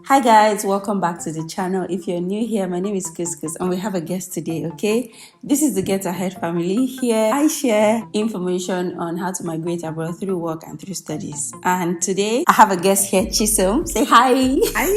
Hi guys, welcome back to the channel. If you're new here, my name is Couscous and we have a guest today, okay? This is the Get Ahead family. Here I share information on how to migrate abroad through work and through studies. And today I have a guest here, Chisom. Say hi. Hi.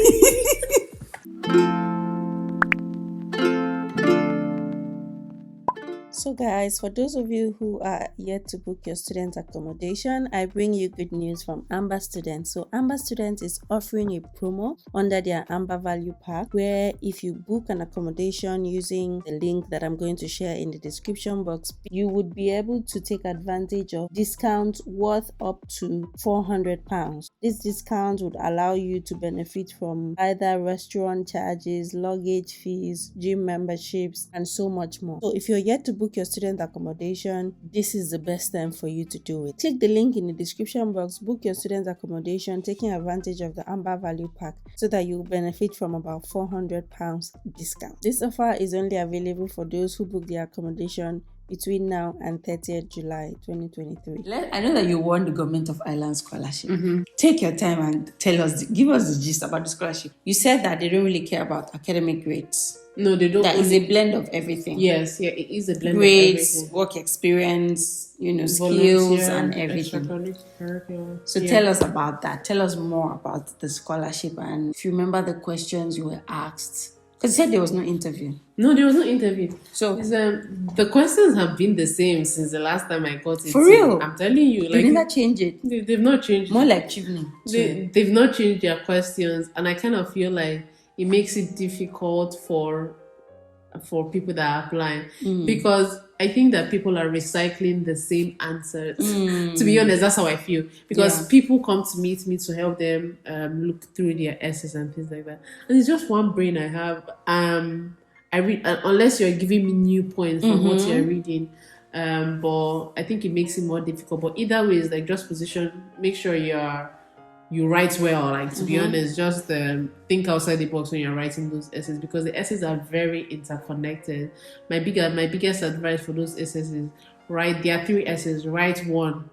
So guys, for those of you who are yet to book your student accommodation, I bring you good news from Amber Students. So Amber Students is offering a promo under their Amber Value Pack, where if you book an accommodation using the link that I'm going to share in the description box, you would be able to take advantage of discounts worth up to £400. This discount would allow you to benefit from either restaurant charges, luggage fees, gym memberships, and so much more. So if you're yet to book your student accommodation, this is the best time for you to do it. Click the link in the description box, book your student accommodation, taking advantage of the Amber Value Pack so that you'll benefit from about £400 discount. This offer is only available for those who book their accommodation between now and 30th July 2023. I know that you won the Government of Ireland scholarship. Take your time and give us the gist about the scholarship. You said that they don't really care about academic grades. No, they don't. That is a blend of everything. Yes, yeah, it is a blend grades, of everything. Work experience, skills and everything. So tell us about that. Tell us more about the scholarship, and if you remember the questions you were asked. Because you said there was no interview. No, there was no interview. So the questions have been the same since the last time I got it. For real? I'm telling you. They never change it. They've not changed. More like Chivney. They've not changed their questions, and I kind of feel like it makes it difficult for people that are applying because I think that people are recycling the same answers. To be honest, that's how I feel, because people come to meet me to help them look through their essays and things like that, and it's just one brain I have. I read unless you're giving me new points from what you're reading, but I think it makes it more difficult. But either way, it's like just make sure you write well, like to be honest, just think outside the box when you're writing those essays, because the essays are very interconnected. My biggest advice for those essays is there are 3 essays, write one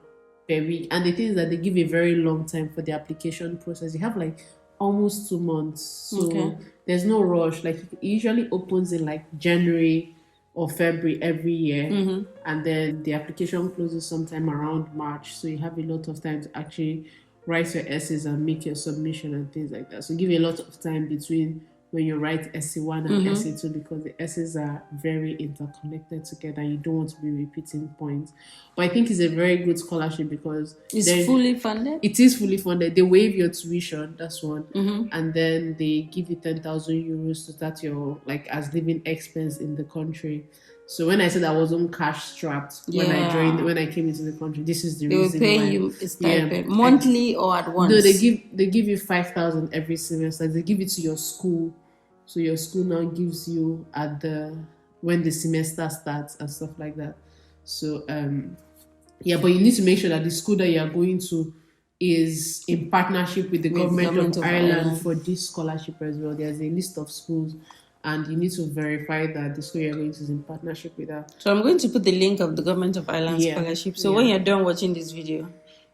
per week. And the thing is that they give a very long time for the application process. You have like almost 2 months, so there's no rush. Like it usually opens in like January or February every year, and then the application closes sometime around March, so you have a lot of time to actually write your essays and make your submission and things like that. So give you a lot of time between when you write essay 1 and essay 2, because the essays are very interconnected together. You don't want to be repeating points. But I think it's a very good scholarship because it's fully funded. It is fully funded. They waive your tuition, that's one, and then they give you 10,000 euros to start your as living expense in the country. So when I said I wasn't cash strapped when I came into the country, this is the reason they will pay you a stipend monthly or at once. No, they give you 5,000 every semester. They give it to your school, so your school now gives you when the semester starts and stuff like that. So but you need to make sure that the school that you are going to is in partnership with the government of Ireland for this scholarship as well. There's a list of schools, and you need to verify that the school you're going to is in partnership with that. So I'm going to put the link of the Government of Ireland scholarship. So when you're done watching this video,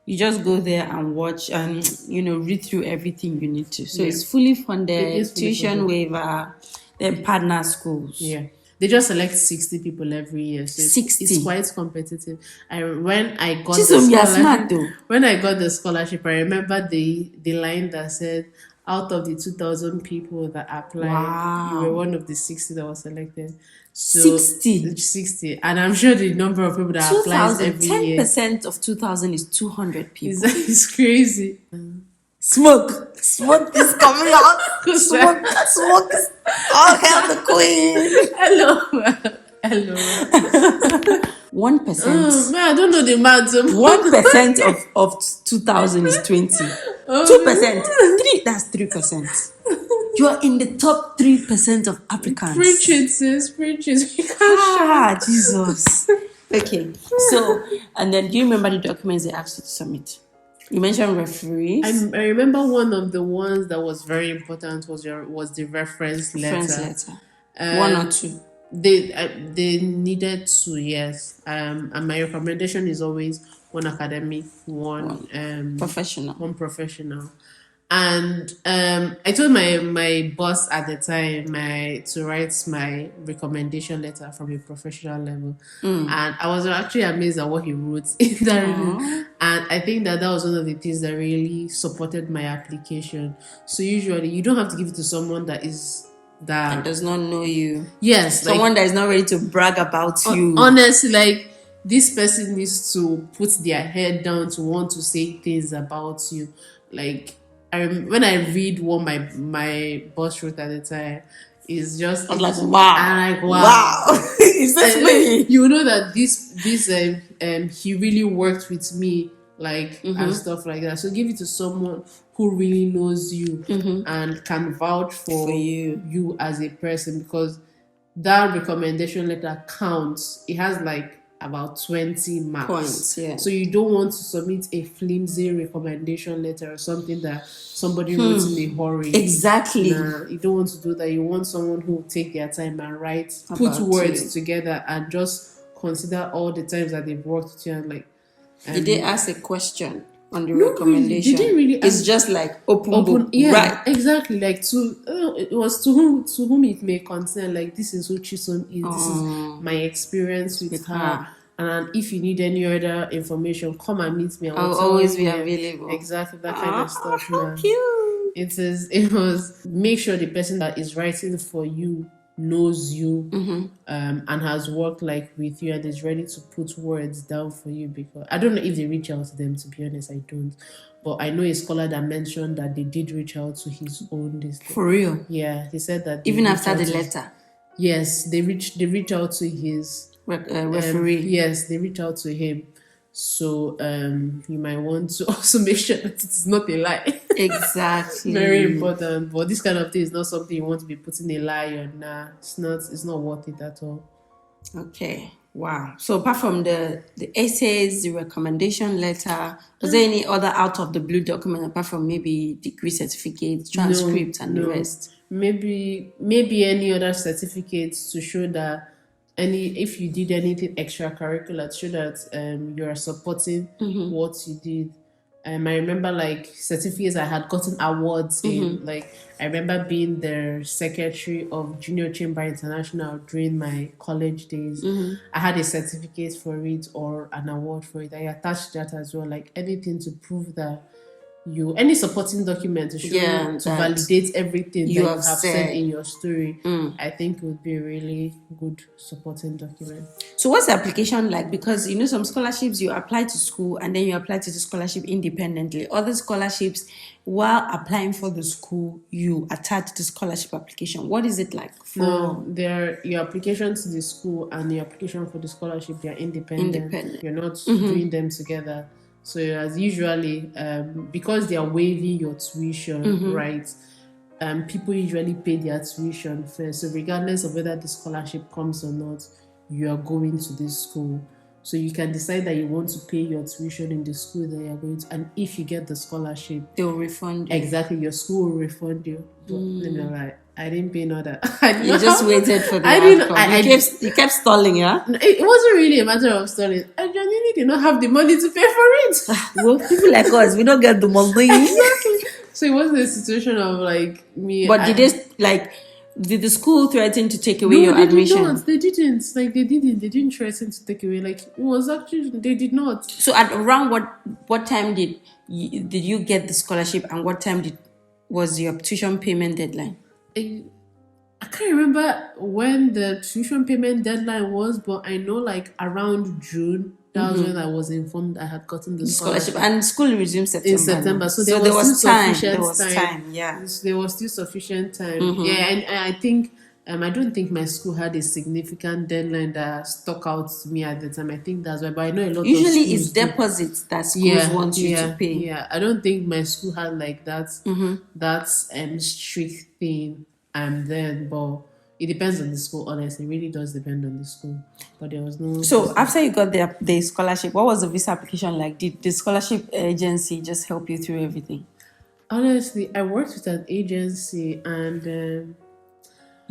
you just go there and watch and read through everything you need to. So it's fully funded, tuition waiver, then partner schools. Yeah. They just select 60 people every year. So 60. It's quite competitive. When I got the scholarship, I remember the line that said, out of the 2,000 people that applied, you were one of the 60 that was selected. So 60. And I'm sure the number of people that applies every year. 10% of 2,000 is 200 people. It's crazy. Smoke is coming out. Smoke. I'll have the queen. Hello. 1%. Man, I don't know the math. 1% of 2,000 is 20. 2%. That's 3%. You are in the top 3% of applicants. Preach it, sis. Preach it. We can't Jesus. Okay. So, and then do you remember the documents they asked you to submit? You mentioned referees. I remember one of the ones that was very important was the reference letter. One or two. They needed 2, yes. And my recommendation is always one academic, one professional. One professional. And I told my boss at the time to write my recommendation letter from a professional level, and I was actually amazed at what he wrote in that review. And I think that was one of the things that really supported my application. So usually you don't have to give it to someone that does not know you. Yes, someone that is not ready to brag about you. Honestly, like, this person needs to put their head down to want to say things about you. Like, when I read what my boss wrote at the time, it's just, I was like, wow. I'm like, wow. Is this me? You know that this he really worked with me, like, and stuff like that. So give it to someone who really knows you and can vouch for you as a person, because that recommendation letter counts. It has like about 20 marks. Points, yeah. So you don't want to submit a flimsy recommendation letter or something that somebody wrote in a hurry. Exactly. Nah, you don't want to do that. You want someone who will take their time and put words together and just consider all the times that they've worked with you, and like. Did they ask a question on the recommendation? They didn't really. It's just like open book. Yeah, right. Exactly. Like it was to whom it may concern. Like, this is who Chisom is. This is my experience with her. And if you need any other information, come and meet me. I'll always be available. Exactly, that kind of stuff. How cute. It was make sure the person that is writing for you knows you and has worked like with you and is ready to put words down for you, because I don't know if they reach out to them, to be honest. I don't, but I know a scholar that mentioned that they did reach out to his own district. For real? Yeah, he said that even after the letter. Yes, they reach out to his referee. Yes, they reach out to him. So you might want to also make sure that it is not a lie. Exactly. Very important. But this kind of thing is not something you want to be putting a lie on. Nah, it's not worth it at all. Okay. Wow. So apart from the essays, the recommendation letter, was there any other out of the blue document apart from maybe degree certificates, transcripts, and the rest? Maybe any other certificates to show that if you did anything extracurricular, to show that you are supporting what you did. I remember like certificates I had gotten awards in. Like, I remember being the secretary of Junior Chamber International during my college days. I had a certificate for it or an award for it. I attached that as well. Like, anything to prove that any supporting document to show to validate everything you have said in your story. I think it would be a really good supporting document. So what's the application like? Because some scholarships you apply to school and then you apply to the scholarship independently. Other scholarships, while applying for the school, you attach the scholarship application. What is it like? No, your application to the school and your application for the scholarship, they are independent. You're not doing them together. So as usually, because they are waiving your tuition, right? People usually pay their tuition first. So regardless of whether the scholarship comes or not, you are going to this school. So you can decide that you want to pay your tuition in the school that you're going to, and if you get the scholarship, they'll refund you. Exactly, your school will refund you. But then like, I didn't pay no that. You just waited for the outcome. You kept stalling, yeah? It wasn't really a matter of stalling. I genuinely did not have the money to pay for it. Well, people like us, we don't get the money. Exactly. So it wasn't a situation of like me. But did the school threaten to take away your admission? They didn't. They didn't threaten to take away. Like, it was actually, they did not. So at around what time did you get the scholarship, and what time was your tuition payment deadline? I can't remember when the tuition payment deadline was, but I know like around June. That was when I was informed I had gotten the scholarship. And school resumed in September. So there was time. Sufficient time. Yeah. There was still sufficient time. Yeah, and I think I don't think my school had a significant deadline that stuck out to me at the time. I think that's why, but I know a lot usually of schools it's deposits that schools want you to pay. Yeah, I don't think my school had like that strict thing then, but it depends on the school, honestly. It really does depend on the school. But there was no... So after you got the scholarship, what was the visa application like? Did the scholarship agency just help you through everything? Honestly, I worked with an agency and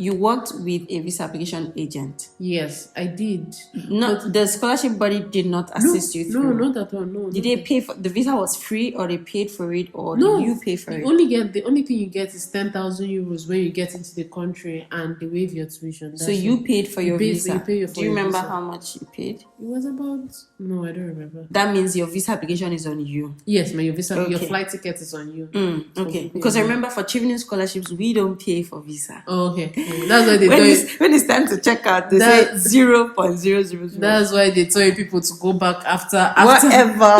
you worked with a visa application agent. Yes, I did. Not the scholarship body did not assist you through. No, not at all. No. Did they pay for the visa? Was free, or they paid for it, or No, did you pay for it? The only thing you get is 10,000 euros when you get into the country, and they waive your tuition. So you paid for your visa. You pay for Do you your remember visa. how much you paid? It was about no, I don't remember. That means your visa application is on you. Yes, your visa, your flight ticket is on you. Okay, because I remember for Chevening scholarships, we don't pay for visa. Oh, okay. That's why they when it's time to check out, they say 0.000. That's why they tell people to go back after whatever.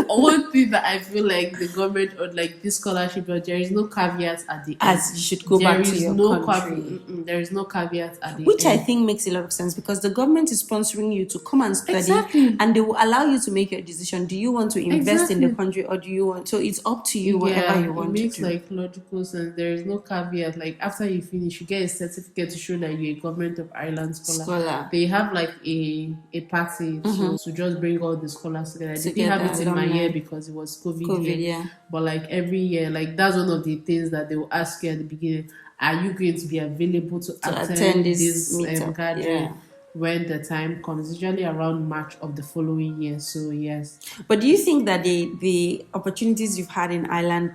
One thing that I feel like the government or like this scholarship, but there is no caveat at the end. As you should go back to your country. There is no caveat at the Which end. I think makes a lot of sense, because the government is sponsoring you to come and study, Exactly. and they will allow you to make your decision. Do you want to invest in the country, or do you want? So it's up to you, whatever you want to do. It makes like logical sense. There is no caveat. Like after you finish, you get a certificate to show that you're a Government of Ireland scholar. They have like a party to just bring all the scholars together. I didn't have it in my year because it was COVID year. Yeah. But like every year, like that's one of the things that they will ask you at the beginning. Are you going to be available to attend this gathering? Yeah. When the time comes, usually around March of the following year. So yes. But do you think that the opportunities you've had in Ireland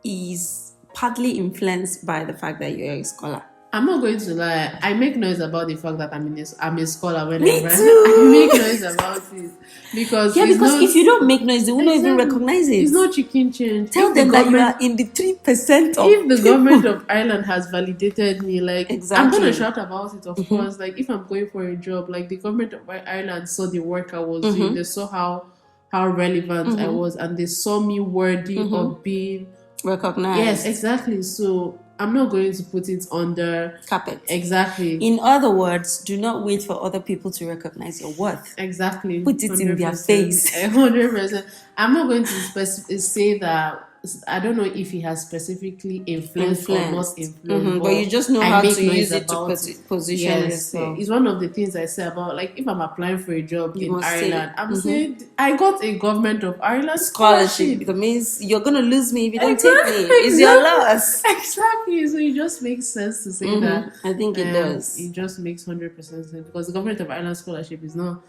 is partly influenced by the fact that you're a scholar? I'm not going to lie. I make noise about the fact that I'm a scholar whenever Me too. I make noise about it because if you don't make noise, they will not even recognize it. It's not chicken change. Tell them that you are in the 3% of. If the government of Ireland has validated me, like I'm gonna shout about it. Of course, like if I'm going for a job, like the government of Ireland saw the work I was doing, they saw how relevant I was, and they saw me worthy of being recognized. Yes, exactly. So I'm not going to put it under carpet. Exactly. In other words, do not wait for other people to recognize your worth. Exactly. Put it in their face. 100%. I'm not going to say that. I don't know if he has specifically influenced or not influenced, but you just know how to use it to position yourself. It's one of the things I say about, like, if I'm applying for a job in Ireland, I'm saying I got a Government of Ireland scholarship. That means you're gonna lose me if you don't take me. It's your loss. Exactly. So it just makes sense to say that. I think it does. It just makes 100% sense, because the Government of Ireland scholarship is not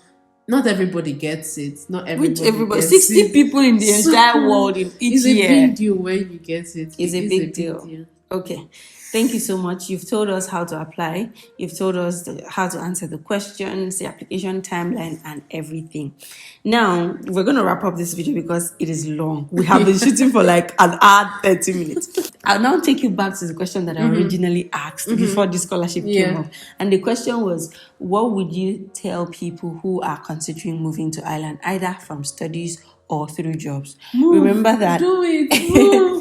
everybody gets it. Not everybody gets 60 it. people in the entire world in each year. It's a big deal when you get it. It's a big deal. Okay. Thank you so much. You've told us how to apply. You've told us how to answer the questions, the application timeline, and everything. Now, we're going to wrap up this video because it is long. We have been shooting for like an hour, 30 minutes. I'll now take you back to the question that I originally asked before the scholarship came up. And the question was, what would you tell people who are considering moving to Ireland, either from studies or through jobs? Remember that. Do it. Move.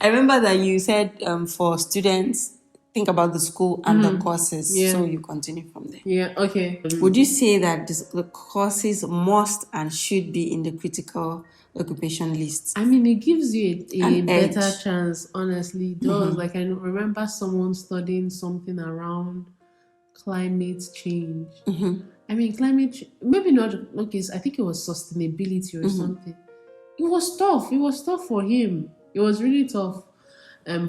I remember that you said for students, think about the school and the courses. Yeah. So you continue from there. Yeah, okay. Would you say that the courses must and should be in the critical occupation list? I mean, it gives you a better edge. chance, honestly. It does. Like, I remember someone studying something around climate change. I mean, maybe not, okay, I think it was sustainability or something. It was tough. It was tough for him. It was really tough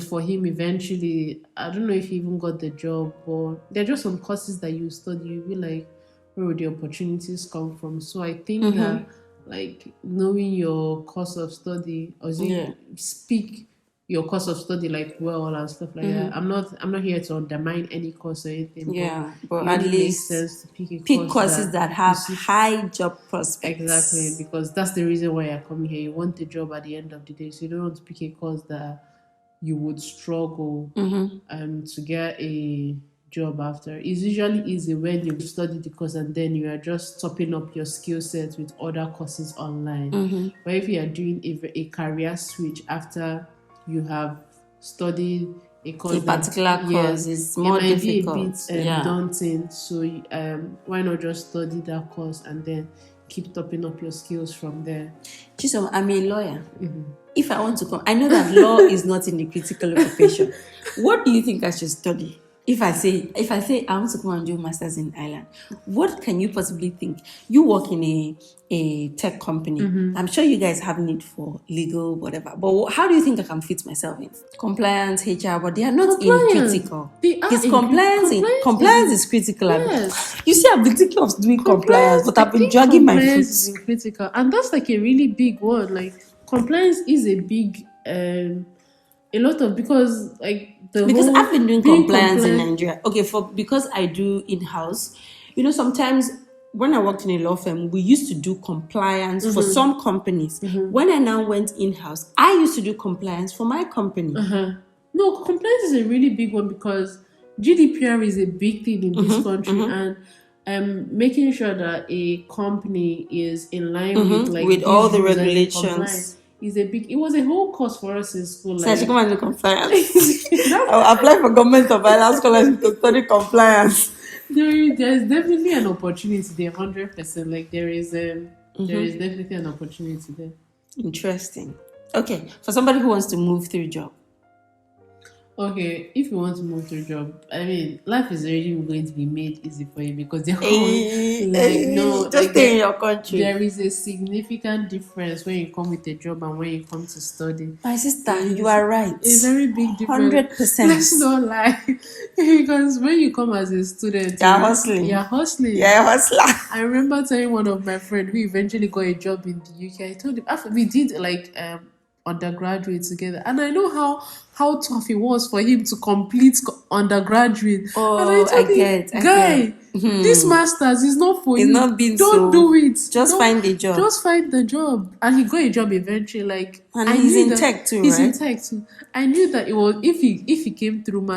for him eventually. I don't know if he even got the job, but there are just some courses that you study, you'll be like, where would the opportunities come from? So I think that, like, knowing your course of study, or speak your course of study like well and stuff like that. I'm not here to undermine any course or anything. But at least sense to pick courses that have high job prospects. Exactly, because that's the reason why you're coming here. You want a job at the end of the day, so you don't want to pick a course that you would struggle to get a job after. It's usually easy when you study the course and then you are just topping up your skill set with other courses online. But if you are doing a career switch after you have studied a particular course, is more difficult. It might be a bit daunting. So why not just study that course and then keep topping up your skills from there? Chisom, I'm a lawyer. If I want to come, I know that law is not in the critical occupation. What do you think I should study? if I say I want to come and do a masters in Ireland, what can you possibly think? You work in a tech company. I'm sure you guys have need for legal whatever. But how do you think I can fit myself in? Compliance, HR, but they are not in critical. They are It's in compliance is critical. Yes. You see, I've been thinking of doing compliance, but I've been dragging my feet. Compliance is in critical, and that's like a really big word. Like compliance is a big a lot of because I've been doing compliance in Nigeria. Okay, because I do in-house. Sometimes when I worked in a law firm, we used to do compliance for some companies. When I now went in-house, I used to do compliance for my company. No, compliance is a really big one because GDPR is a big thing in this country, and making sure that a company is in line with all the regulations. It was a whole course for us in school. So I should come and do compliance. I'll apply for government of Ireland scholarship to study compliance. There's definitely an opportunity there, 100%. Like there is definitely an opportunity there. Interesting. Okay, for somebody who wants to move through job. Okay, if you want to move to a job, I mean, life is already going to be made easy for you because they're stay in your country. There is a significant difference when you come with a job and when you come to study. My sister, you are right. It's a very big difference. 100%. Let's not lie, because when you come as a student, you're hustling. You're hustling. You're a hustler. I remember telling one of my friends who eventually got a job in the UK. I told him after we did undergraduate together, and I know how tough it was for him to complete undergraduate. Oh, and I told him, guy, this masters is not for you. Don't do it. Just find a job. Just find the job. And he got a job eventually. And he's in tech too, he's right? He's in tech too. I knew that it was if he came through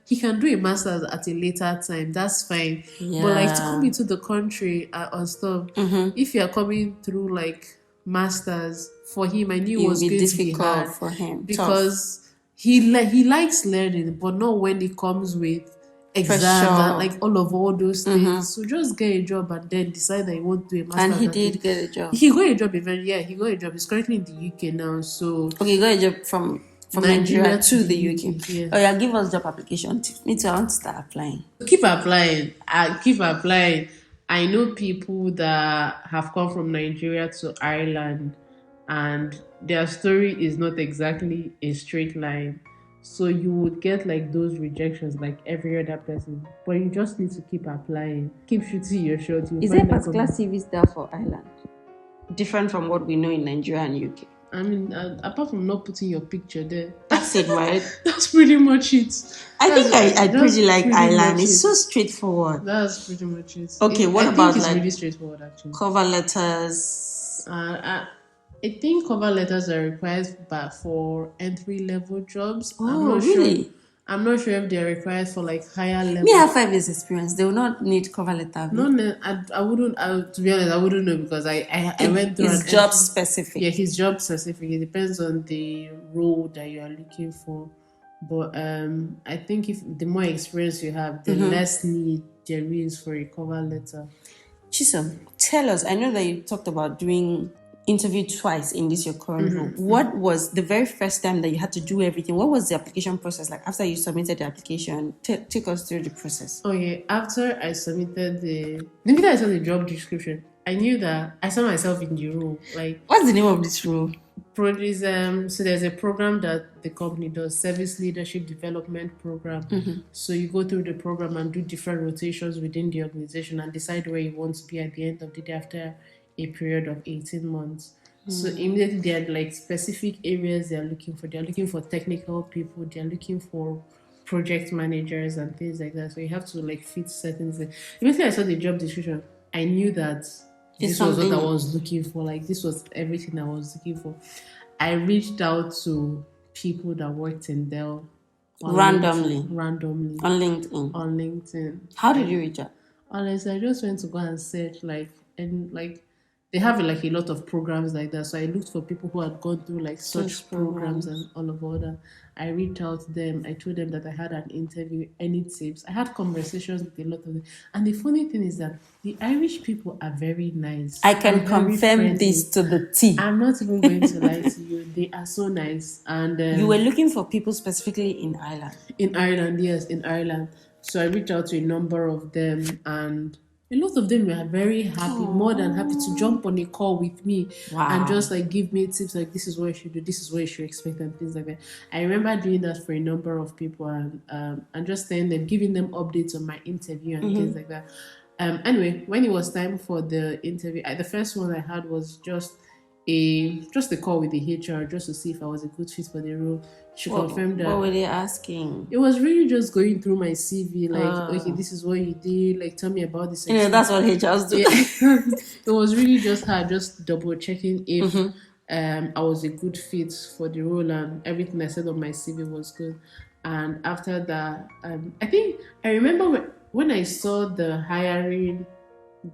he can do a master's at a later time. That's fine. Yeah. But to come into the country or stuff, if you are coming through masters, for him, I knew it was going to be hard for him because he likes learning, but not when it comes with exams and all those things. So just get a job and then decide that you want to do a master's. And he did get a job. He got a job he got a job. He's currently in the UK now. So okay, he got a job from Nigeria to the UK. Yeah. Oh yeah, give us job application. Me too, I want to start applying. Keep applying. I know people that have come from Nigeria to Ireland, and their story is not exactly a straight line. So you would get those rejections like every other person. But you just need to keep applying. Keep shooting your shot. Is there a particular CV style for Ireland? Different from what we know in Nigeria and UK? I mean, apart from not putting your picture there. That's it, right? That's pretty much it. I pretty like Ireland. It's so straightforward. That's pretty much it. Okay, what about it's really straightforward actually. Cover letters? I think cover letters are required for entry-level jobs. Oh, really? I'm not sure if they're required for higher level. Me, I have 5 years experience. They will not need cover letter. No, I wouldn't. To be honest, I wouldn't know because I went through. It's job specific. Yeah, it's job specific. It depends on the role that you are looking for. But I think if the more experience you have, the less need there is for a cover letter. Chisom, tell us. I know that you talked about doing interview twice in your current role. What was the very first time that you had to do everything? What was the application process like after you submitted the application? Take us through the process. Okay, after I submitted the minute I saw the job description, I knew that I saw myself in the role. What's the name of this role? So there's a program that the company does, Service Leadership Development Program. So you go through the program and do different rotations within the organization and decide where you want to be at the end of the day after a period of 18 months. So immediately there are specific areas they're looking for. They're looking for technical people. They're looking for project managers and things like that. So you have to fit certain things. Immediately I saw the job description, I knew that this was what I was looking for. This was everything I was looking for. I reached out to people that worked in Dell randomly on LinkedIn. How did you reach out? Honestly, I just went to go and search they have like a lot of programs like that. So I looked for people who had gone through like such Such programs programs. and all of all that. I reached out to them. I told them that I had an interview, any tips. I had conversations with a lot of them. And the funny thing is that the Irish people are very nice. I can and very confirm friendly. this to the T. I'm not even going to lie to you. They are so nice. And You were looking for people specifically in Ireland. in Ireland, yes, in Ireland. So I reached out to a number of them, and a lot of them were very happy, more than happy to jump on a call with me Wow. and just like give me tips like this is what you should do, this is what you should expect, and things like that. I remember doing that for a number of people and just telling them, giving them updates on my interview and things like that. Anyway, when it was time for the interview, the first one I had was just a call with the HR just to see if I was a good fit for the role. She confirmed that. What were they asking? It was really just going through my CV, like, okay, this is what you did, like, tell me about this. Yeah, that's what HRs do. Yeah. It was really just her just double checking if I was a good fit for the role, and everything I said on my CV was good. And after that, I remember when I saw the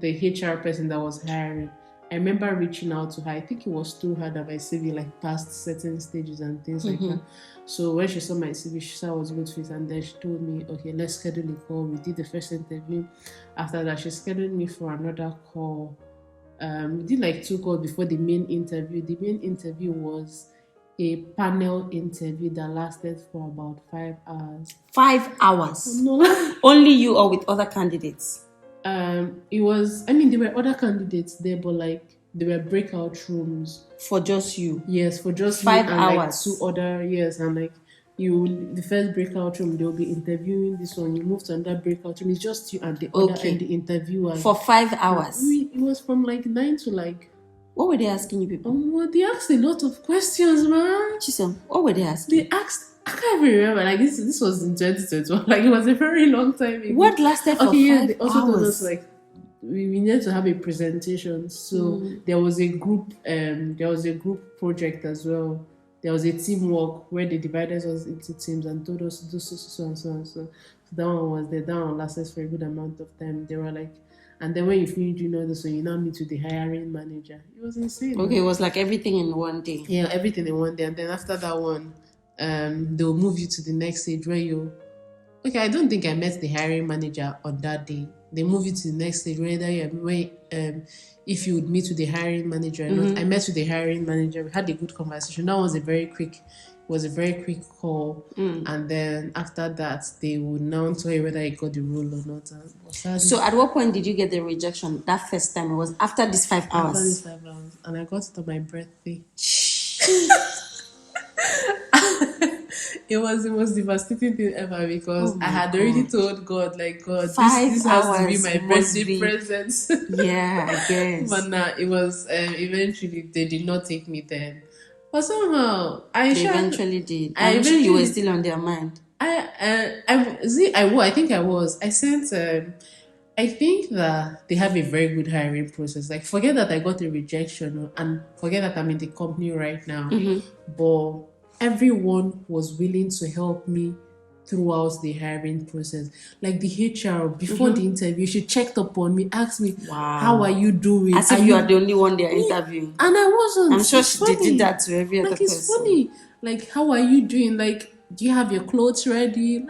HR person that was hiring, I remember reaching out to her. I think it was through her that my CV like passed certain stages and things like that. So when she saw my CV, she saw I was a good fit, and then she told me, okay, let's schedule a call. We did the first interview. After that, she scheduled me for another call. We did like 2 calls before the main interview. The main interview was a panel interview that lasted for about 5 hours. 5 hours. No. Only you or with other candidates? It was, there were other candidates there, but like there were breakout rooms for just you. Yes, for just 5 me and hours. like 2 other, yes, and like the first breakout room, they'll be interviewing this one. You move to another breakout room. It's just you and the other and the interviewer for 5 hours. It was from like 9 to like. What were they asking you people? They asked a lot of questions, man. Chisom, what were they asking? They asked. I can't even remember. Like this was in 2021. Like it was a very long time ago. What lasted for 5 hours? They also told us like we needed to have a presentation. So there was a group. There was a group project as well. There was a teamwork where they divided us into teams and told us to do so and so and so. So that one was there. That one lasted for a good amount of time. They were like. And then when you finish doing all this, so you now meet with the hiring manager. It was insane. Okay, it was like everything in one day. Yeah, everything in one day. And then after that one, they'll move you to the next stage where I don't think I met the hiring manager on that day. They move you to the next stage if you would meet with the hiring manager or not. I met with the hiring manager. We had a good conversation. That was a very quick call. And then after that, they would now tell you whether I got the role or not. So at what point did you get the rejection? That first time, it was after these 5 hours? After these 5 hours. And I got it on my birthday. It was the most devastating thing ever because I had already told God, like, God, this has to be my birthday present. Yeah, I guess. But it was, eventually, they did not take me then. But somehow, they eventually did. I'm sure you were still on their mind. I think I was. I sent, I think that they have a very good hiring process. Like, forget that I got a rejection and forget that I'm in the company right now. But everyone was willing to help me throughout the hiring process. Like the HR, before the interview, she checked up on me, asked me, how are you doing? As if you are the only one they're interviewing. And I wasn't. I'm sure she did that to every other person. It's funny. Like, how are you doing? Like, do you have your clothes ready?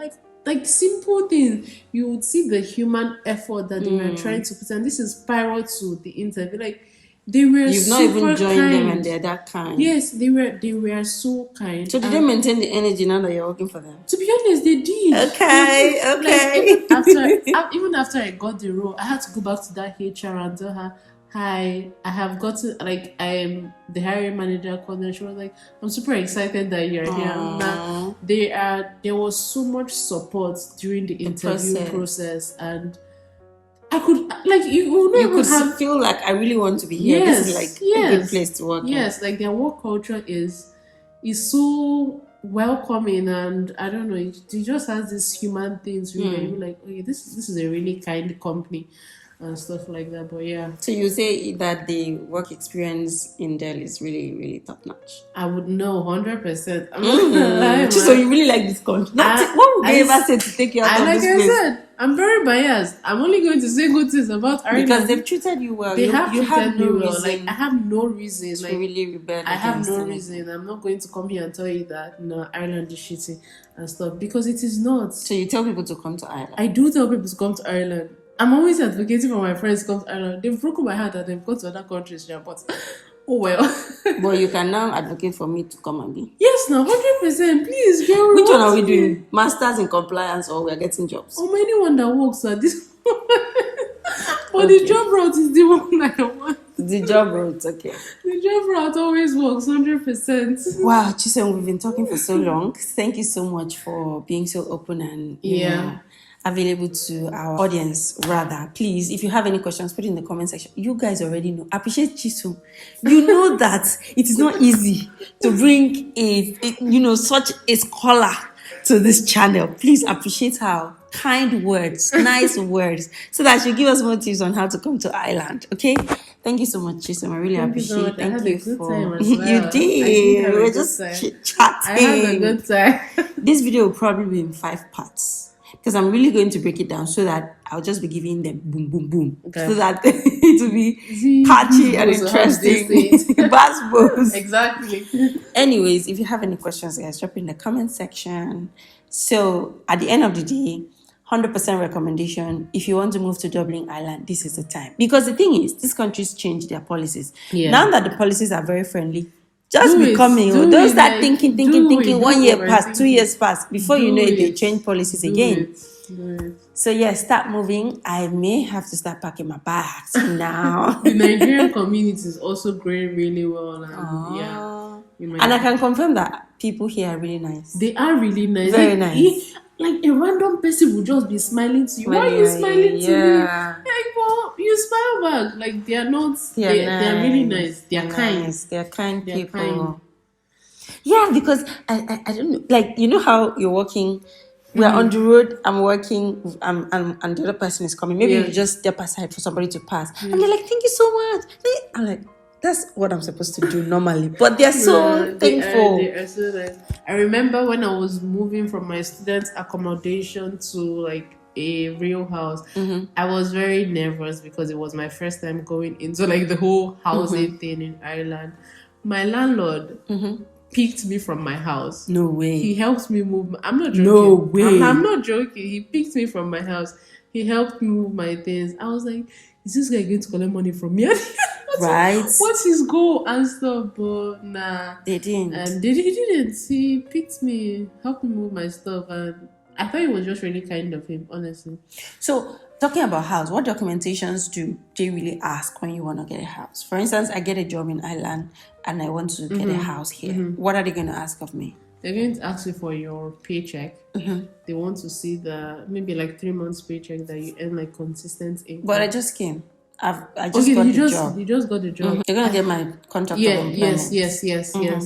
Like simple things. You would see the human effort that they were trying to put. And this is prior to the interview. Like, they were You've not even joined them and they're that kind. Yes, they were so kind. So did they maintain the energy now that you're working for them? To be honest, they did. Okay. Like, even after I got the role, I had to go back to that HR and tell her, hi, I have gotten, like, I am the hiring manager called and she was like, I'm super excited that you're here. Now, there was so much support during the interview process and I could, like, you could feel like I really want to be here. Yes, this is like a good place to work. Yes, like their work culture is so welcoming, and I don't know, it just has these human things really like, okay, this is a really kind company and stuff like that. But yeah. So you say that the work experience in Dell is really, really top notch? I would know 100%. I'm not gonna lie. So you really like this country? What would they ever say to take you out of this place? Like I said, I'm very biased. I'm only going to say good things about Ireland because they've treated you well. They have treated me no well. Like reason I have no reason. to Like really rebel I have against no anything. reason. I'm not going to come here and tell you that no, Ireland is shitty and stuff because it is not. So you tell people to come to Ireland. I do tell people to come to Ireland. I'm always advocating for my friends to come to Ireland. They've broken my heart that they've gone to other countries, yeah, but oh well. But you can now advocate for me to come and be. Yes, no, 100%. Please, girl. Which one are we doing? Masters in compliance or we're getting jobs? Or anyone that works at this. But Okay. the job route is the one I want. The job route, okay. The job route always works 100%. Wow, Chisholm, we've been talking for so long. Thank you so much for being so open and you know, available to our audience. Rather, please, if you have any questions, put it in the comment section. You guys already know. Appreciate Chisholm. You know that it is not easy to bring such a scholar to this channel. Please appreciate her kind words, nice words, so that she give us more tips on how to come to Ireland. Okay, thank you so much, Chisholm. I really appreciate it. Thank you for you did. We were just chatting. I had a good time. This video will probably be in 5 parts because I'm really going to break it down so that I'll just be giving them boom, boom, boom, so that it will be catchy and interesting. Bass Exactly. Anyways, if you have any questions, guys, drop in the comment section. So at the end of the day, 100% recommendation. If you want to move to Dublin, Ireland, this is the time. Because the thing is, these countries change their policies. Yeah. Now that the policies are very friendly, just be coming. Don't start thinking. 1 year passed, 2 years passed. Before you know it, they change policies again. So yeah, start moving. I may have to start packing my bags now. The Nigerian community is also growing really well. And and I can confirm that people here are really nice. They are really nice. Very nice. Like a random person will just be smiling to you. Why are you smiling to me? Like, well, you smile back. Like they are not. They're really nice. They're kind. They're kind people. Yeah, because I don't know. Like you know how you're working. We're on the road. I'm working, and the other person is coming. Maybe you just step aside for somebody to pass, and they're like, "Thank you so much." I'm like, that's what I'm supposed to do normally, but they're so thankful. They are so nice. I remember when I was moving from my student accommodation to like a real house, I was very nervous because it was my first time going into like the whole housing thing in Ireland. My landlord picked me from my house. No way. He helped me move. I'm not joking. No way. I'm not joking. He picked me from my house. He helped me move my things. I was like, is this guy going to collect money from me? Right. What's his goal and stuff? But nah. They didn't. And he didn't. He picked me, helped me move my stuff, and I thought it was just really kind of him, honestly. So, talking about house, what documentations do they really ask when you want to get a house? For instance, I get a job in Ireland and I want to get a house here. What are they going to ask of me? They're going to ask you for your paycheck. They want to see maybe like 3 months paycheck that you earn like consistent income. But I just came. I just got the job. You just got the job. They're gonna get my contract of employment. Yes.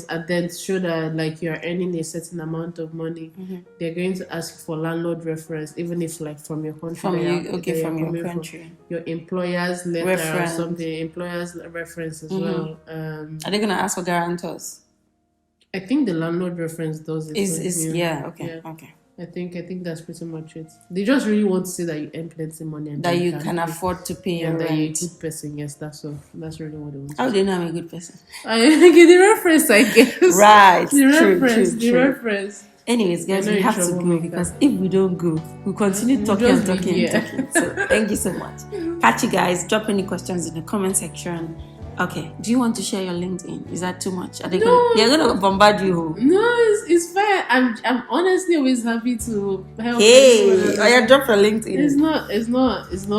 And then show that like you're earning a certain amount of money. They're going to ask for landlord reference, even if like from your country. From your country. Your employer's letter or something. Employer's reference as well. Are they gonna ask for guarantors? I think the landlord reference does it. Okay. I think that's pretty much it. They just really want to say that you earn plenty of money and that you can afford to pay your rent. That you're a good person. Yes, that's all. That's really what they want. How do they know I'm a good person? I get the reference, I guess. Right. The reference. Anyways, guys, we have to go because if we don't go, we'll continue talking. So thank you so much. Catch you guys. Drop any questions in the comment section. Okay. Do you want to share your LinkedIn? Is that too much? They're gonna bombard you. No, it's fine. I'm honestly always happy to help. Hey, drop your LinkedIn. It's not.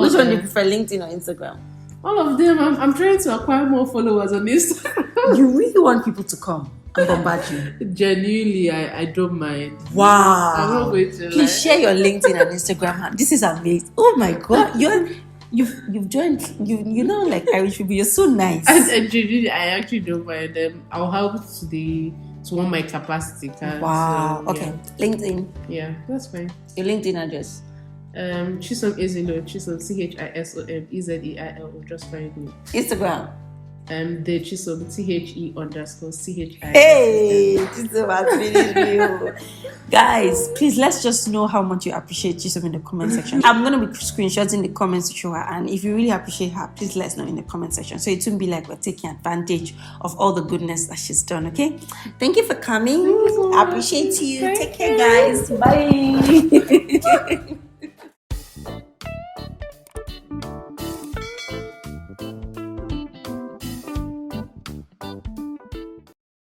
Which one do you prefer, LinkedIn or Instagram? All of them. I'm trying to acquire more followers on Instagram. You really want people to come and bombard you? Genuinely, I don't mind. Wow. I'm not going to lie. Please share your LinkedIn and Instagram. This is amazing. Oh my God, You've joined. You know, like Irish people. You're so nice. I actually don't mind them. I'll help to want my capacity card. Wow. So, okay. LinkedIn. Yeah, that's fine. Your LinkedIn address. Chisholm Ezeilo. Chisholm ChisomEzeilo. Just find me. Instagram. The Chisom, THE_CHI. Hey, Chisom has finished you. Guys, please let's just know how much you appreciate Chisom in the comment section. I'm gonna be screenshotting the comments to show her, and if you really appreciate her, please let us know in the comment section. So it won't be like we're taking advantage of all the goodness that she's done. Okay, thank you for coming. I appreciate you. Take care, guys. Bye.